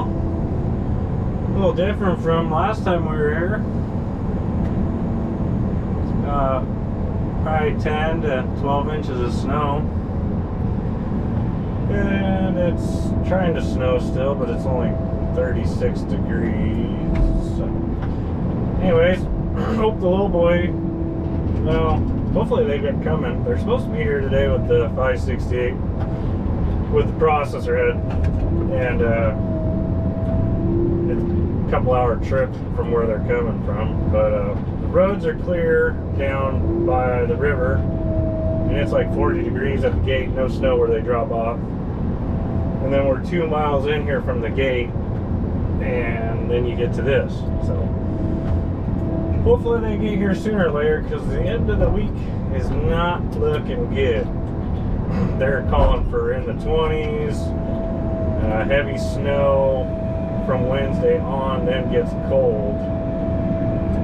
Well, a little different from last time we were here. Probably 10 to 12 inches of snow. And it's trying to snow still, but it's only 36 degrees. So, anyways, hope the little boy, well, hopefully they get coming. They're supposed to be here today with the 568 with the processor head. And it's a couple hour trip from where they're coming from. But the roads are clear down by the river. And it's like 40 degrees at the gate, no snow where they drop off. And then we're 2 miles in here from the gate, and then you get to this. So hopefully they get here sooner or later, because the end of the week is not looking good. They're calling for in the 20s, heavy snow from Wednesday on, then gets cold.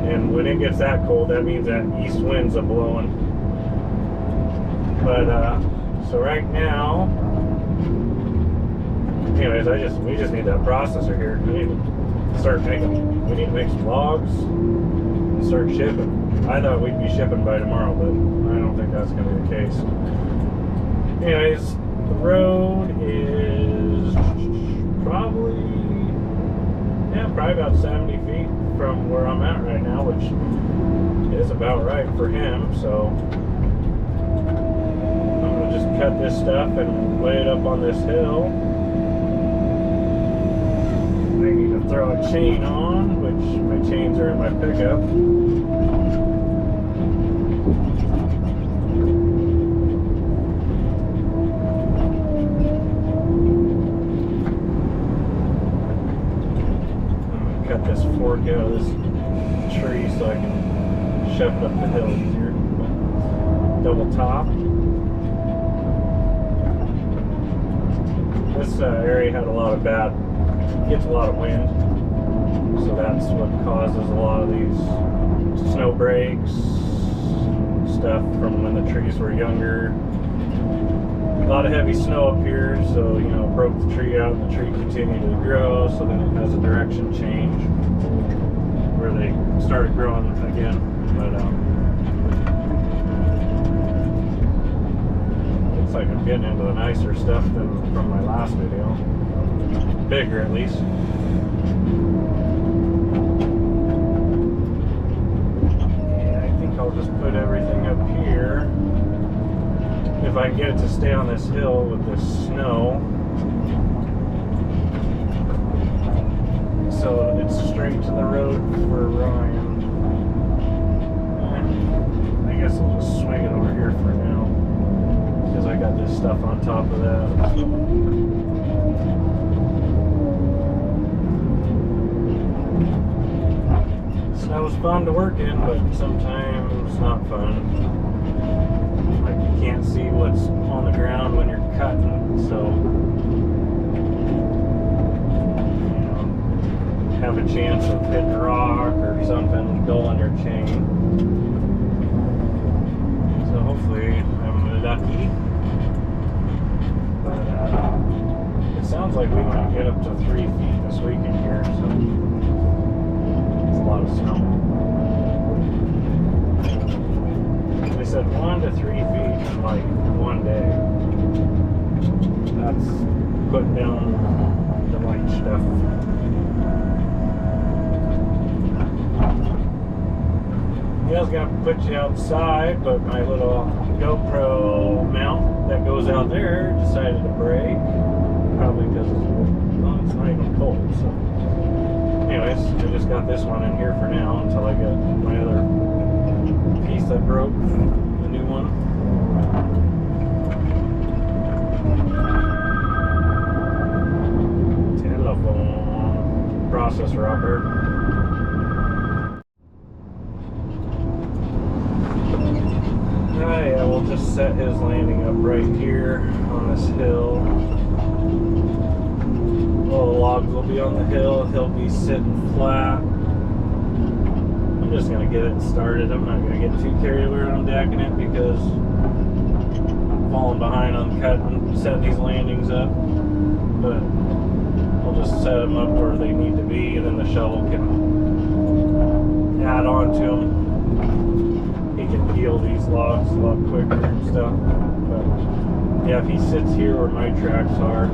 And when it gets that cold, that means that east winds are blowing. But so right now, anyways, we just need that processor here. We need to make some logs and start shipping. I thought we'd be shipping by tomorrow, but I don't think that's going to be the case. Anyways, the road is probably about 70 feet from where I'm at right now, which is about right for him. So I'm going to just cut this stuff and lay it up on this hill. I need to throw a chain on, which my chains are in my pickup. I'm going to cut this fork out of this tree so I can shove it up the hill easier. Double top. This area had a lot of gets a lot of wind, so that's what causes a lot of these snow breaks, stuff from when the trees were younger. A lot of heavy snow up here, so broke the tree out, and the tree continued to grow, so then it has a direction change where they started growing again. But looks like I'm getting into the nicer stuff than from my last video. Bigger at least. And I think I'll just put everything up here. If I can get it to stay on this hill with this snow. So it's straight to the road for Ryan. I guess I'll just swing it over here for now, because I got this stuff on top of that. Snow's fun to work in, but sometimes not fun. Like, you can't see what's on the ground when you're cutting, so have a chance of hitting a rock or something dull on your chain. So hopefully I'm lucky. But it sounds like we might get up to 3 feet this weekend here, so it's a lot of snow. They said 1 to 3 feet in like one day. That's putting down the light stuff. I was going to put you outside, but my little GoPro mount that goes out there decided to break. Probably because it's not even cold. So, anyways, I just got this one in here for now until I get my other piece that broke, the new one. Telephone processor upper. Yeah, we'll just set his landing up right here on this hill. All the logs will be on the hill. He'll be sitting flat. I'm just going to get it started. I'm not going to get too carried away on decking it because I'm falling behind on cutting, setting these landings up. But I'll just set them up where they need to be, and then the shovel can add on to them. He can peel these logs a lot quicker and stuff. But yeah, if he sits here where my tracks are,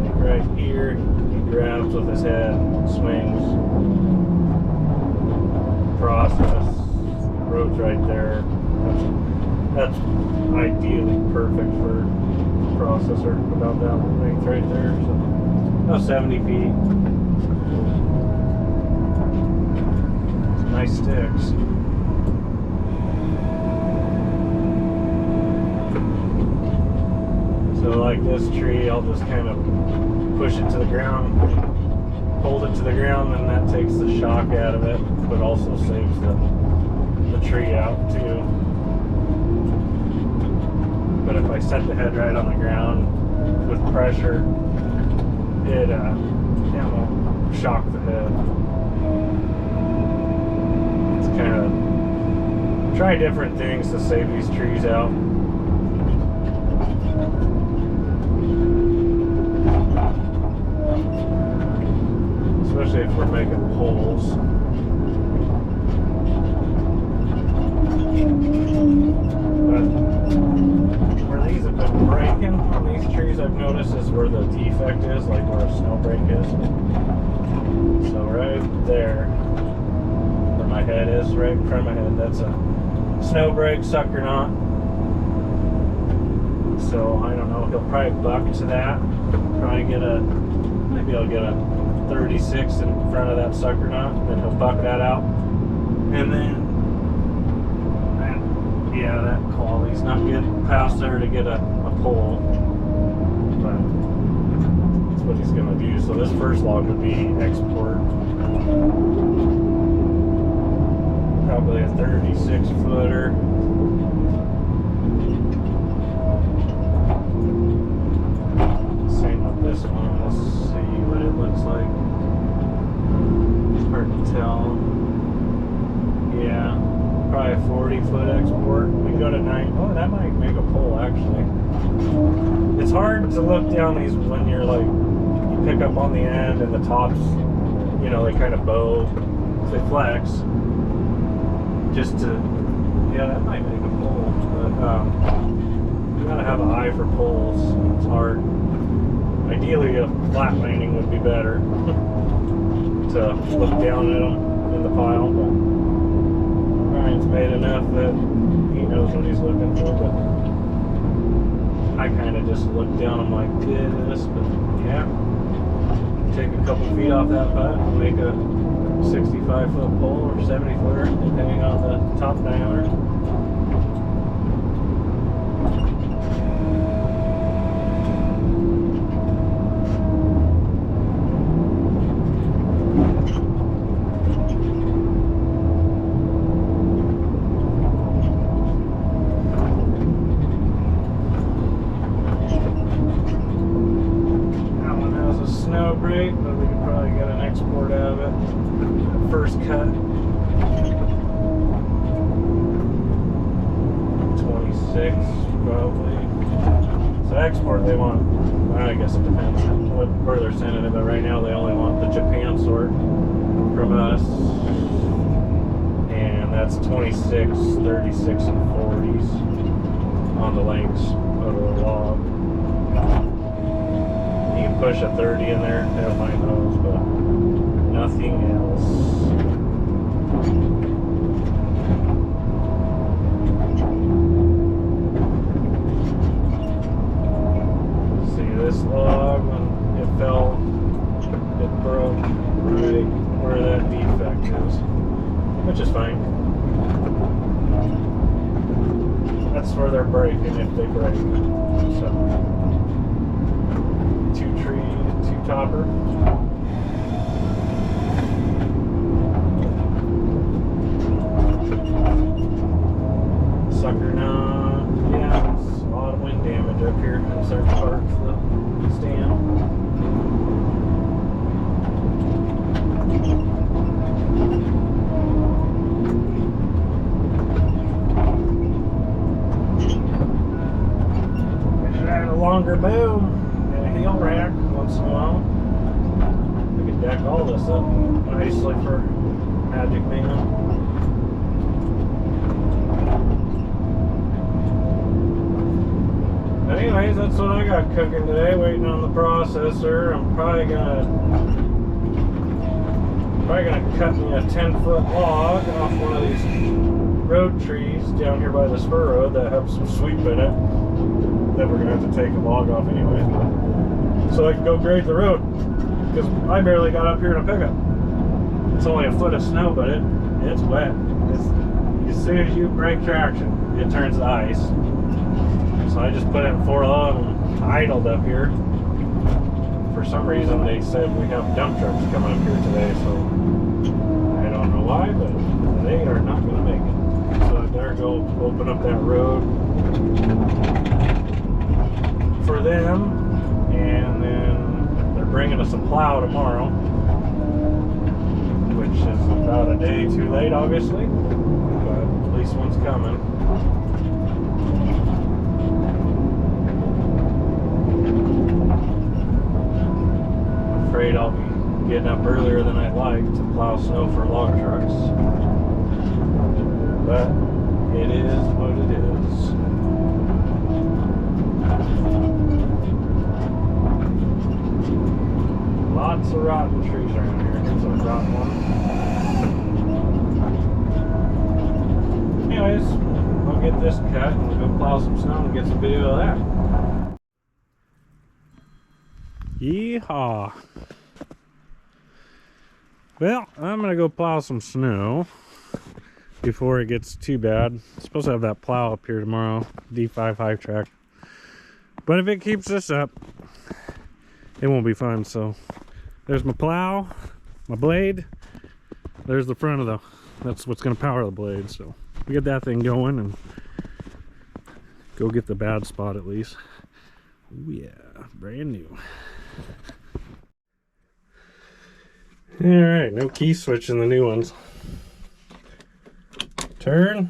like right here, he grabs with his head, swings, process, road's right there. That's ideally perfect for a processor, about that length right there. So about 70 feet. Some nice sticks. So like this tree, I'll just kind of push it to the ground, hold it to the ground, and that takes the shock out of it, but also saves the tree out too. But if I set the head right on the ground with pressure, it will shock the head. It's kind of try different things to save these trees out. Especially if we're making poles. But where these have been breaking on these trees, I've noticed is where the defect is, like where a snow break is. So right there, where my head is, right in front of my head, that's a snow break sucker knot. So I don't know, he'll probably buck to that. Maybe I'll get a 36 in front of that sucker knot, and then he'll buck that out. And then that quality's not getting past there to get a pole, but that's what he's going to do. So this first log would be export, probably a 36 footer. Same with this one. Let's see what it looks like. It's hard to tell. Yeah, probably a 40-foot export. We can go to 9. Oh, that might make a pole actually. It's hard to look down these when you're like, you pick up on the end and the tops, you know, they kind of bow, they flex. Just to, yeah, that might make a pole. But you gotta have an eye for poles. It's hard. Ideally, a flat landing would be better to look down at them in the pile. But Ryan's made enough that he knows what he's looking for, but I kind of just look down them like this. But yeah, take a couple feet off that butt and make a 65-foot pole or 70-footer, depending on the top diameter. But we could probably get an export out of it. First cut, 26 probably. So export, they want, I guess it depends where they're sending it, but right now they only want the Japan sort from us, and that's 26, 36, and 40s on the lengths of the log. Push a 30 in there, they don't mind those, but nothing else. See this log, when it fell, it broke right where that defect is, which is fine. That's where they're breaking if they break. So. 2 topper. Sucker knot. Yeah, it's a lot of wind damage up here in certain parts of the stand. I should have had a longer boom. Heel rack, one once in a while. We can deck all this up nicely for Magic Man. Anyways, that's what I got cooking today, waiting on the processor. I'm probably gonna cut me a 10-foot log off one of these road trees down here by the spur road that have some sweep in it that we're gonna have to take a log off anyway, so I can go grade the road, because I barely got up here in a pickup. It's only a foot of snow, but it's wet. As soon as you break traction, it turns to ice. So I just put it in 4-low and idled up here. For some reason they said we have dump trucks coming up here today, so I don't know why, but they are not going to make it. So I better go open up that road for them, and then they're bringing us a plow tomorrow, which is about a day too late, obviously, but at least one's coming. Afraid I'll be getting up earlier than I'd like to plow snow for log trucks, but it is what it is. Lots of rotten trees around here. Here's a rotten one. Anyways, I'll get this cut and we'll go plow some snow and get some video of that. Yeehaw. Well, I'm gonna go plow some snow before it gets too bad. I'm supposed to have that plow up here tomorrow, D5 high track. But if it keeps this up, it won't be fun. So there's my plow, my blade. There's the front of that's what's gonna power the blade. So we get that thing going and go get the bad spot at least. Oh yeah, brand new. Alright, no key switch in the new ones. Turn.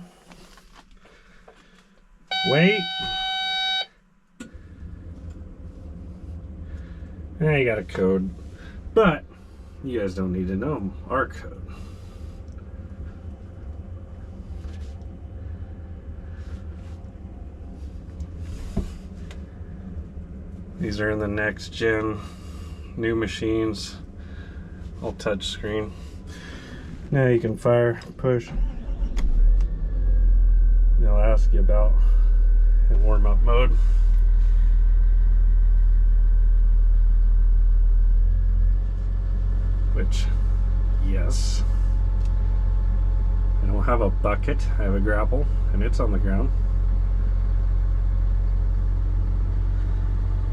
Wait. Now you got a code. But you guys don't need to know our code. These are in the next gen new machines, all touch screen. Now you can fire, push. They'll ask you about in warm-up mode. Which, yes. I don't have a bucket, I have a grapple, and it's on the ground.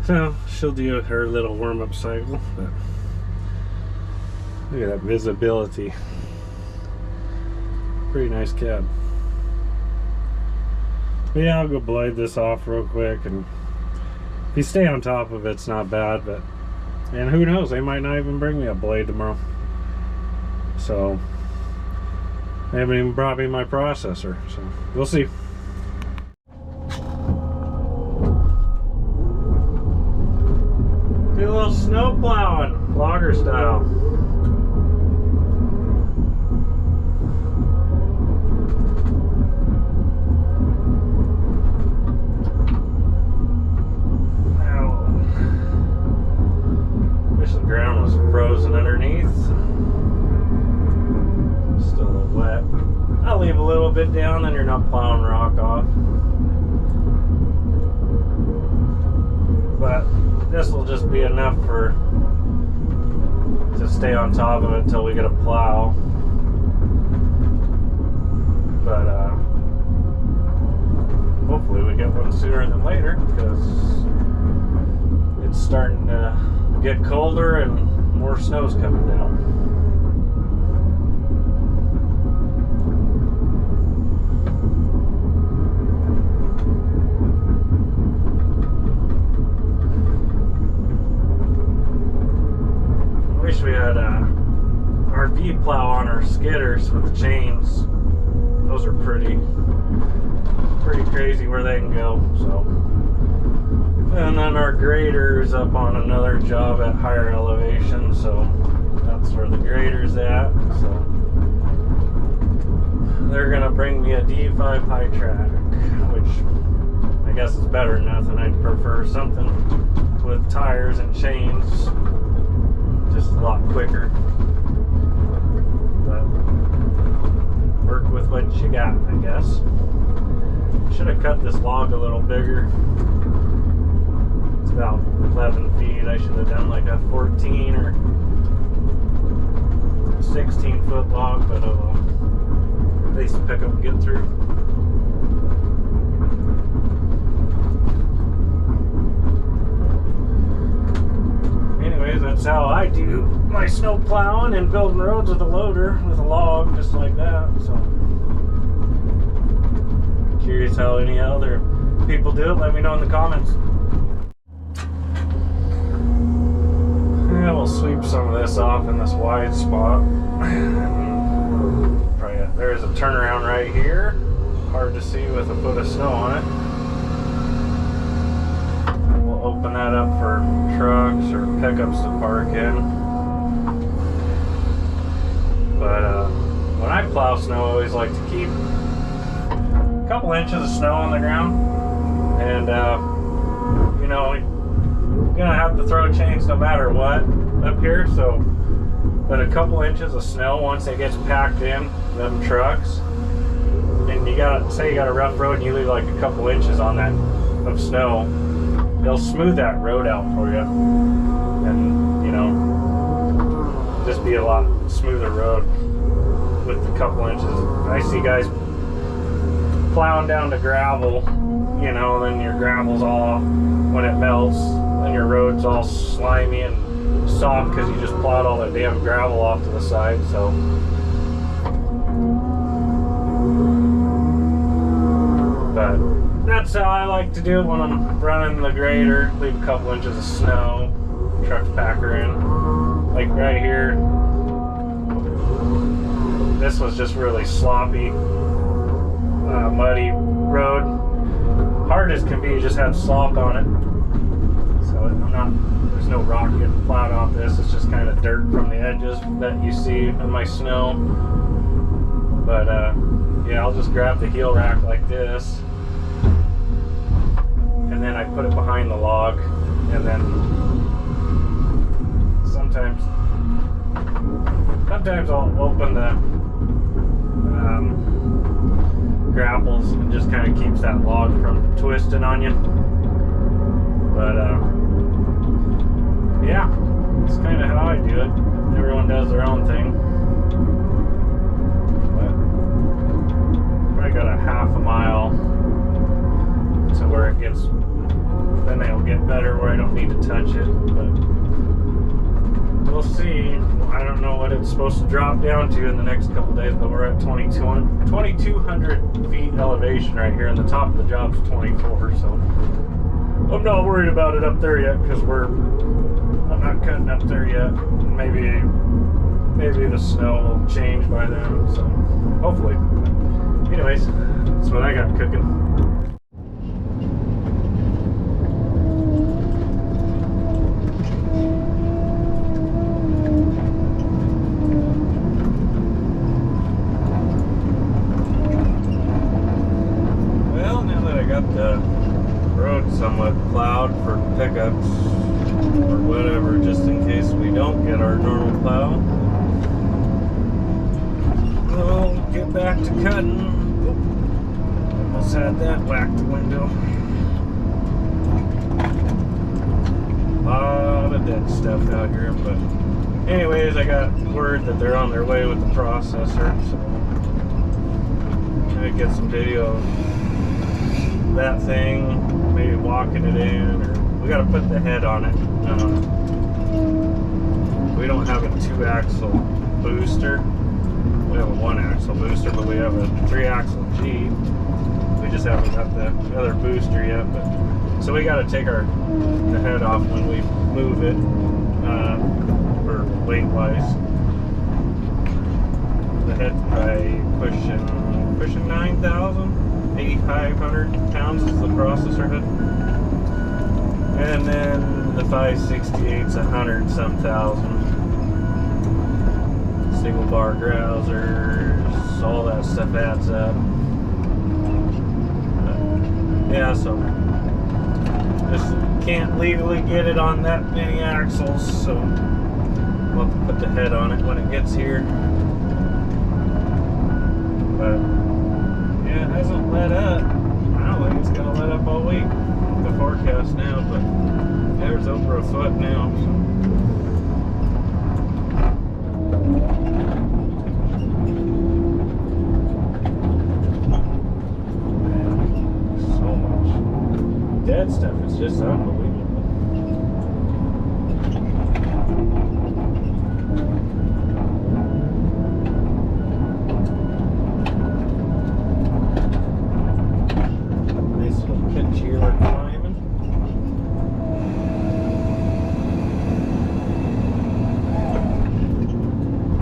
So she'll do her little warm-up cycle, but look at that visibility. Pretty nice cab. But yeah, I'll go blade this off real quick, and if you stay on top of it, it's not bad, but and who knows, they might not even bring me a blade tomorrow. So they haven't even brought me my processor, so we'll see. Do a little snow plowing, logger style. Wish the ground was frozen underneath. Still a little wet. I'll leave a little bit down, then you're not plowing rock off. But this will just be enough to stay on top of it until we get a plow. But hopefully we get one sooner than later, because it's starting to get colder and more snow's coming down. Wish we had a RV plow on our skidders with the chains. Those are pretty crazy where they can go. So And then our grader's up on another job at higher elevation, so that's where the grader's at. So they're gonna bring me a D5 high track, which I guess is better than nothing. I'd prefer something with tires and chains, just a lot quicker. But work with what you got, I guess. Should have cut this log a little bigger. It's about 11 feet. I should have done like a 14 or 16 foot log, but at least pick up and get through. Anyways, that's how I do my snow plowing and building roads with a loader, with a log, just like that. So, curious how any other people do it. Let me know in the comments. Yeah, we'll sweep some of this off in this wide spot. There's a turnaround right here. Hard to see with a foot of snow on it. We'll open that up for trucks or pickups to park in. But when I plow snow, I always like to keep a couple inches of snow on the ground. And, you know, you're gonna have to throw chains no matter what up here. So, but a couple inches of snow, once it gets packed in them trucks, and you gotta say you got a rough road and you leave like a couple inches on that of snow, they'll smooth that road out for you, and you know, just be a lot smoother road with a couple inches. I see guys plowing down to gravel, you know, then your gravel's all, when it melts, then your road's all slimy and soft because you just plowed all that damn gravel off to the side. So but that's how I like to do it when I'm running the grader. Leave a couple inches of snow, truck packer in. Like right here, this was just really sloppy, muddy road. Hard as can be, you just had slop on it. So there's no rock getting plowed off this. It's just kind of dirt from the edges that you see in my snow. But yeah, I'll just grab the heel rack like this, and then I put it behind the log, and then sometimes I'll open the grapples and just kind of keeps that log from twisting on you. But yeah, it's kind of how I do it. Everyone does their own thing. But I got a half a mile to where it gets, then it'll get better where I don't need to touch it. But we'll see. I don't know what it's supposed to drop down to in the next couple days, but we're at 2,200 feet elevation right here, and the top of the job's 24, so I'm not worried about it up there yet, because I'm not cutting up there yet. Maybe the snow will change by then, so hopefully. Anyways, that's what I got cooking. Somewhat plowed for pickups or whatever, just in case we don't get our normal plow. We'll get back to cutting. Almost had that whack the window. A lot of dead stuff out here, but anyways, I got word that they're on their way with the processor, so I'm gonna get some video of that thing, maybe walking it in, or we got to put the head on it. We don't have a 2-axle booster. We have a 1-axle booster, but we have a 3-axle Jeep. We just haven't got the other booster yet. But so we got to take the head off when we move it for weight wise. The head's probably pushing 9,000. 8,500 pounds is the processor head. And then the 568's 100 some thousand. Single bar grousers, all that stuff adds up. But, yeah, so just can't legally get it on that many axles, so we'll have to put the head on it when it gets here. But yeah, it hasn't let up. I don't think it's gonna let up all week. The forecast now, but there's over a foot now. So. Dead stuff is just unbelievable. Nice little pitch here we're climbing.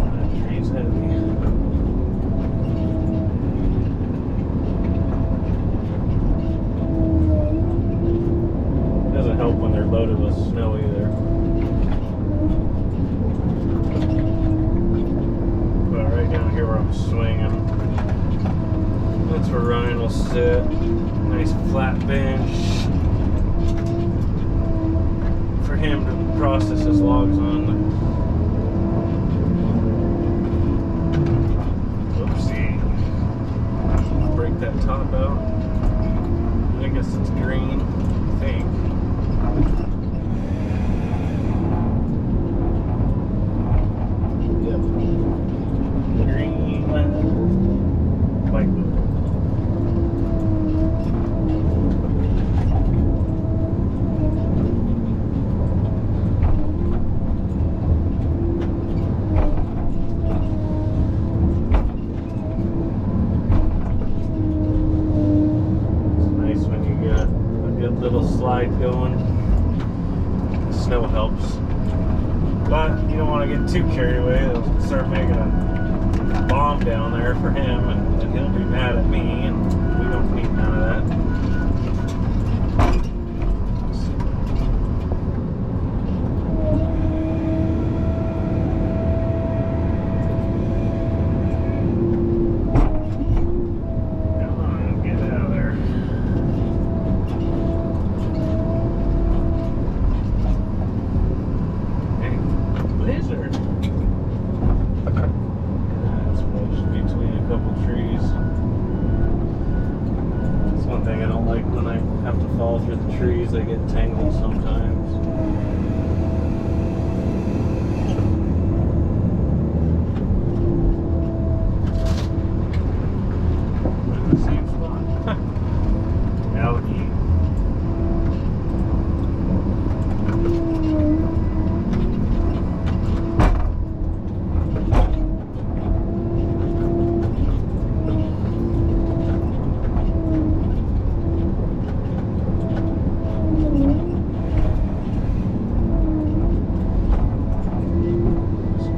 That tree's heavy. Help when they're loaded with snow either. But right down here where I'm swinging, that's where Ryan will sit. Nice flat bench for him to process his logs on. Whoopsie. Break that top out. I guess it's green, I think. Yep. Green, white. It's nice when you got a good little slide going. The snow helps. But you don't want to get too carried away. They'll start making a bomb down there for him, and he'll be mad at me, and we don't need none of that. Come on, get out of there. Blizzard. It's wedged between a couple trees. That's one thing I don't like when I have to fall through the trees. They get tangled sometimes. We're in the same spot. Algae.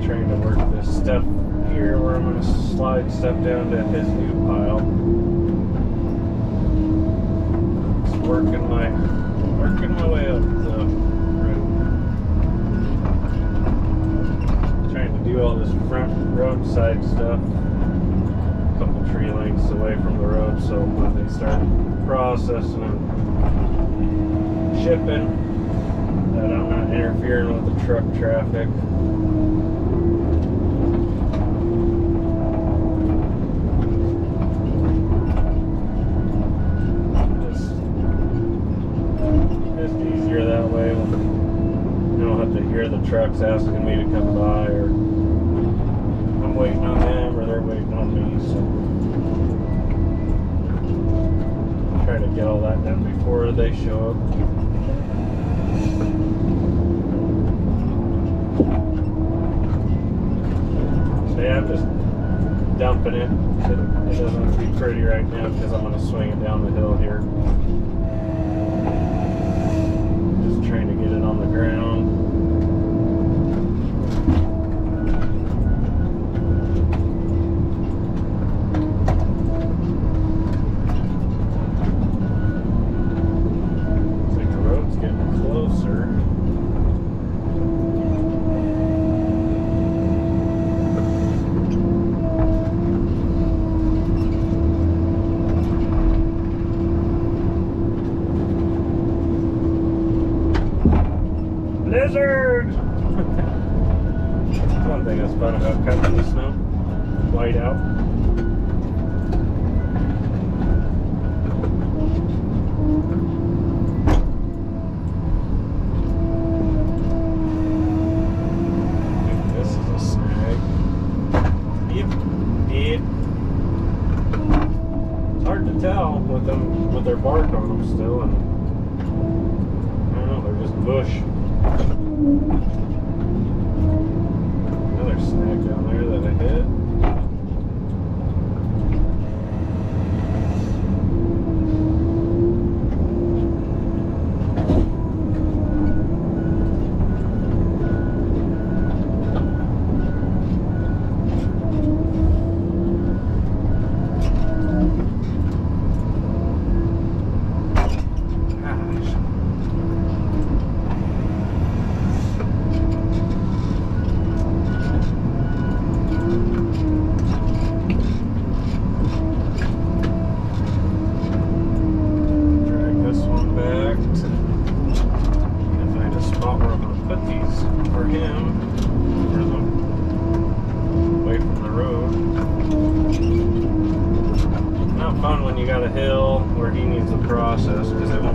Trying to work this stuff here where I'm going to slide stuff down to his new pile. Just working my way up the road. Trying to do all this front roadside stuff a couple tree lengths away from the road, so when they start processing and shipping, that I'm not interfering with the truck traffic. Just easier that way when you don't have to hear the trucks asking me to come by, or I'm waiting on them or they're waiting on me, so try to get all that done before they show up. So yeah, I'm just dumping it. It doesn't have to be pretty right now because I'm going to swing it down the hill here. Just trying to get it on the ground. Looks like the road's getting close. Lizard! That's one thing that's fun about cutting the snow. White out. This is a snag. Yep. It's hard to tell with them, with their bark on them still, and I don't know, they're just bush. Another snag down there that I hit.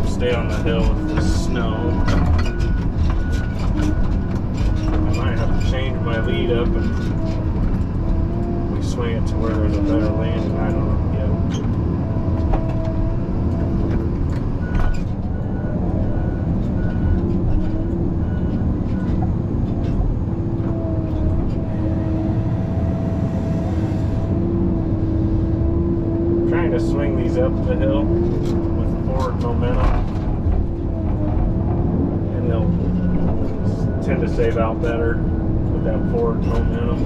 Stay on the hill with the snow. I might have to change my lead up and we swing it to where there's a better landing. I don't know yet. I'm trying to swing these up the hill with forward momentum. Tend to save out better with that forward momentum.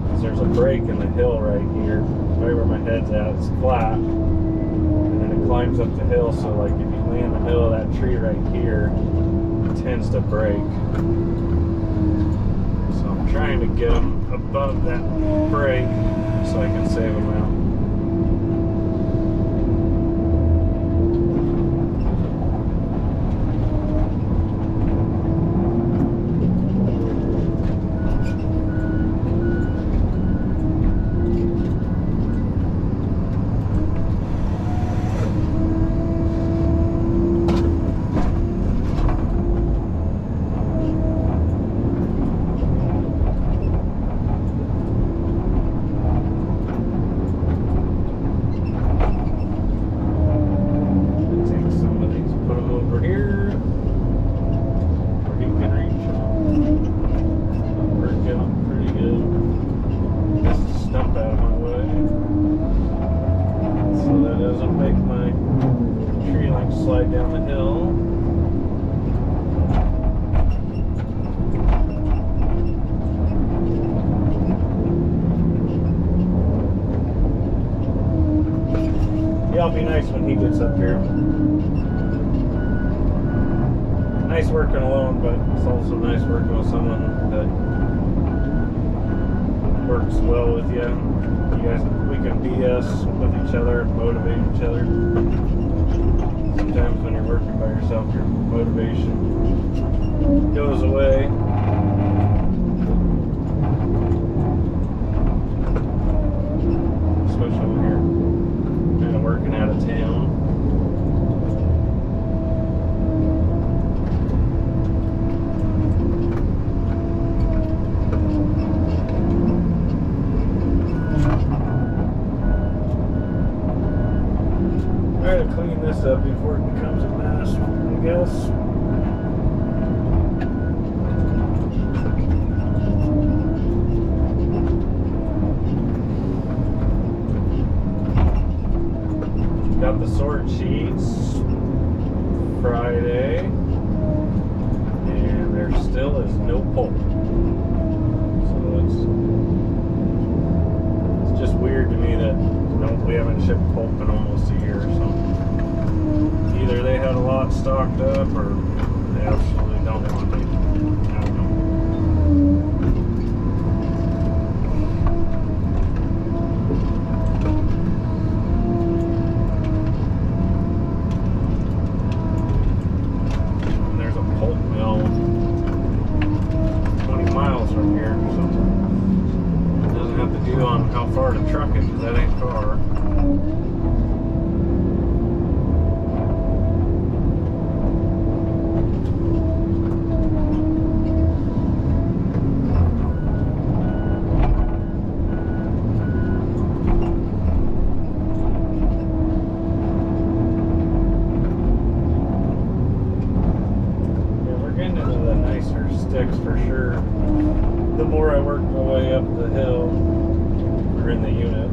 Because there's a break in the hill right here. Right where my head's at, it's flat. And then it climbs up the hill, so like if you land in the middle of that tree right here, it tends to break. So I'm trying to get them above that break so I can save them out. Slide down the hill. Yeah, it'll be nice when he gets up here. Nice working alone, but it's also nice working with someone that works well with you. You guys, we can BS with each other, motivate each other. Sometimes when you're working by yourself, your motivation goes away. Especially when you're kind of working out of town. Try to clean this up before it becomes a mess, I guess. Got the sort sheets Friday, and there still is no pulp. So it's just weird to me that we haven't shipped pulp in almost a year. So either they had a lot stocked up, or they absolutely don't want it. I don't know. sticks for sure. The more I work my way up the hill, or in the unit.